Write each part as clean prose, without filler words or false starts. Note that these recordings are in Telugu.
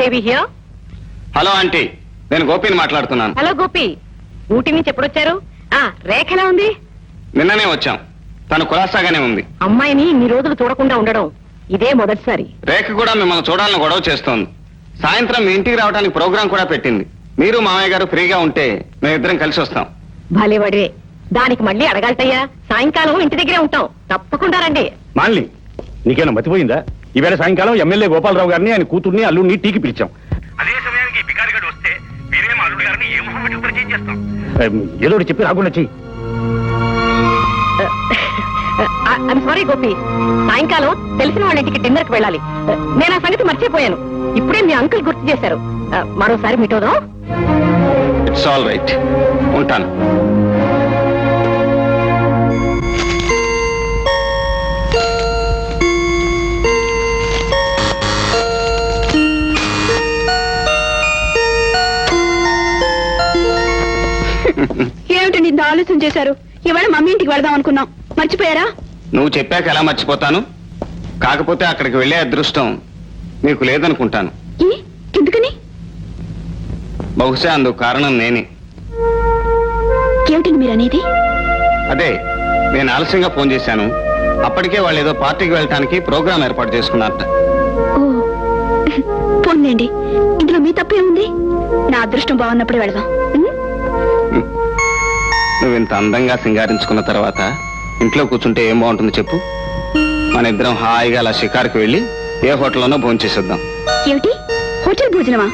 శ్రీదేవి హియర్. హలో ఆంటీ, నేను గోపిని మాట్లాడుతున్నాను. హలో గోపి, ఊటీ నుంచి ఎప్పుడొచ్చారు? రేఖ ఎలా ఉంది? నిన్ననే వచ్చాం. తను కులాసాగానే ఉంది. అమ్మాయిని ఇన్ని రోజులు చూడకుండా ఉండడం ఇదే మొదటిసారి. రేఖ కూడా మిమ్మల్ని చూడాలని గొడవ చేస్తోంది. సాయంత్రం మీ ఇంటికి రావడానికి ప్రోగ్రాం కూడా పెట్టింది. మీరు మామయ్య గారు ఫ్రీగా ఉంటే మేమిద్దరం కలిసి వస్తాం. భలేవాడే, దానికి మళ్ళీ అడగాలటయ్యా. సాయంకాలం ఇంటి దగ్గరే ఉంటాం, తప్పకుండా రండి. మాన్లీ, నీకేనా మతిపోయిందా? ఈవేళ సాయంకాలం ఎమ్మెల్యే గోపాలరావు గారిని, ఆయన కూతుర్ని, అల్లుడిని టీకి పిలిచాం. అదే సమయానికి బికారిగాడు వస్తే మేమేమో అల్లుడి గారిని ఏ మొహం పెట్టి పరిచయం చేస్తాం? ఏదో ఒకటి చెప్పి రాకుండా చెయ్యి. సారీ గోపి, సాయంకాలం తెలిసిన వాళ్ళ ఇంటికి డిన్నర్ కి వెళ్ళాలి. నేను ఆ సంగతి మర్చిపోయాను. ఇప్పుడే మీ అంకుల్ గుర్తు చేశారు. మరోసారి మీట్ అవుదాం. ఇట్స్ ఆల్ రైట్, ఉంటాను. ఏమిటండి ఇంత ఆలోచన చేశారు? ఇవాళ మమ్మీ ఇంటికి వెళదాం అనుకున్నాం, మర్చిపోయారా? నువ్వు చెప్పాక ఎలా మర్చిపోతాను? కాకపోతే అక్కడికి వెళ్ళే అదృష్టం నీకు లేదనుకుంటాను. ఎందుకని? బహుశా అందుకు కారణం నేనే. ఏమిటండి మీరు అనేది? అదే, నేను ఆలస్యంగా ఫోన్ చేశాను. అప్పటికే వాళ్ళు ఏదో పార్టీకి వెళ్ళటానికి ప్రోగ్రాం ఏర్పాటు చేసుకున్నారట. పోన్లేండి, ఇందులో మీ తప్పే ఉంది. నా అదృష్టం బాగున్నప్పుడే వెళదాం. నువ్వు ఇంత అందంగా సింగారించుకున్న తర్వాత ఇంట్లో కూర్చుంటే ఏం బాగుంటుంది చెప్పు? మన ఇద్దరం హాయిగా అలా షికారుకి వెళ్ళి ఏ హోటల్లోనో భోంచేసేద్దాం. ఏమిటి, హోటల్ భోజనమా?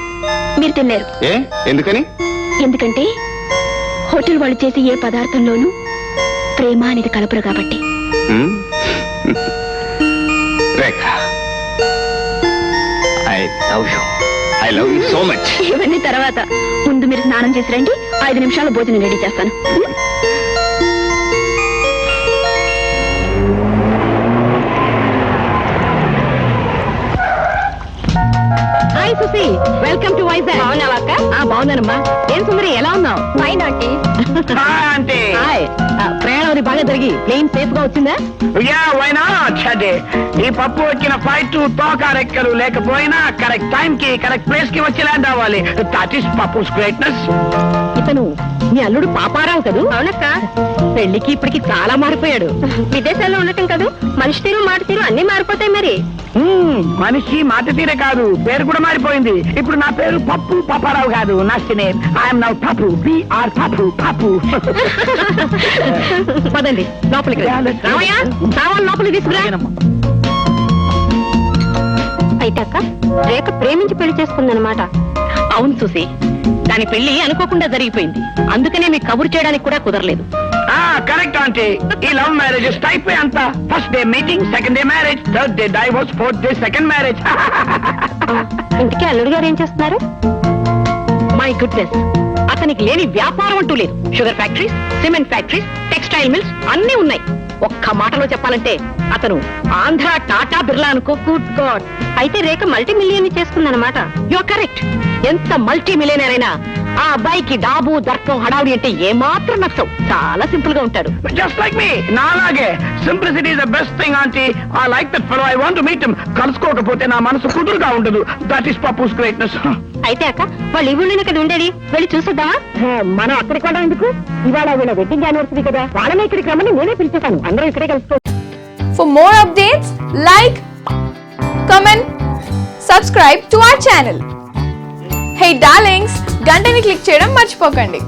మీరు తినలేరు. ఏ, ఎందుకని? ఎందుకంటే హోటల్ వాళ్ళు చేసే ఏ పదార్థంలోనూ ప్రేమ అనేది కలపరు కాబట్టి. Rekha, I love you so much. ఇవన్నీ తర్వాత, ముందు మీరు స్నానం చేసి రండి. 5 నిమిషాల్లో భోజనం రెడీ చేస్తాను. Hi Susi, welcome to Vizag. బాగున్నావా అక్క? బాగున్నానమ్మా. ఏం సుందరి, ఎలా ఉన్నావు? Fine aunty. హాయ్. ప్రయాణం అది బాగా జరిగి ప్లేన్ సేఫ్ గా వచ్చిందా? ఈ పప్పు వచ్చిన ఫ్లైట్ తోకారెక్కలు లేకపోయినా కరెక్ట్ టైం కి కరెక్ట్ ప్లేస్ కి వచ్చి ల్యాండ్ అవ్వాలి. That is Pappu's greatness. ఇతను మీ అల్లుడు పాపారావు కదూ? అవునక్క. పెళ్లికి ఇప్పటికి చాలా మారిపోయాడు. విదేశాల్లో ఉండటం కదూ, మనిషి తీరు మాట తీరు అన్ని మారిపోతాయి మరి. మనిషి మాట తీరే కాదు, పేరు కూడా మారిపోయింది. ఇప్పుడు నా పేరు పప్పు పాపారావు కాదు, నా నేమ్ ఐఎమ్ నౌ పప్పు. పిఆర్ పప్పు పప్పు. పదండి లోపలికి. రామయ్య, సామాన్ లోపలికి తీసుకురా. అయితే అక్క, రేఖ ప్రేమించి పెళ్లి చేసుకుందనమాట. అవును చూసి, దాని పెళ్లి అనుకోకుండా జరిగిపోయింది. అందుకనే మీకు కబురు చేయడానికి కూడా కుదరలేదు. Correct aunty. ఈ లవ్ మ్యారేజెస్ టైప్ అంతా first day meeting, second day marriage, third day divorce, fourth day second marriage. ఇంటికి అల్లుడు గారు ఏం చేస్తున్నారు? మై గుడ్నెస్, అతనికి లేని వ్యాపారం అంటూ లేదు. Sugar factories, cement factories, textile mills అన్ని ఉన్నాయి. ఒక్క మాటలో చెప్పాలంటే అతను ఆంధ్ర టాటా బిర్లా అనుకో. Good god. అయితే రేఖ మల్టీ మిలియన్ చేసుకుందనమాట. You are correct. ఎంత మల్టీ మిలియనర్ అయినా ఆ అబ్బాయికి డాబు దర్పం హడావుడి అంటే ఏమాత్రం నచ్చవు. చాలా సింపుల్ గా ఉంటాడు. Just like me. నాలాగే simplicity is the best thing aunty. I like that fellow. I want to meet him. కలుసుకోకపోతే నా మనసు కుదురుగా ఉండదు. That is Pappu's greatness. అయితే అక్క, వాళ్ళు ఈ ఊళ్ళోనే కదా ఉండేది, వెళ్ళి చూసొద్దామా? మనం అక్కడికి వెళ్ళడం ఎందుకు? ఇవాళ వీళ్ళ వెడ్డింగ్ యానివర్సరీ కదా, వాళ్ళని ఇక్కడికి రమ్మని నేనే పిలిచేశాను. అందరూ ఇక్కడే కలుసుకో. For more updates, like, comment, subscribe to our channel. Hey darlings, గంటని click చేయడం మర్చిపోకండి.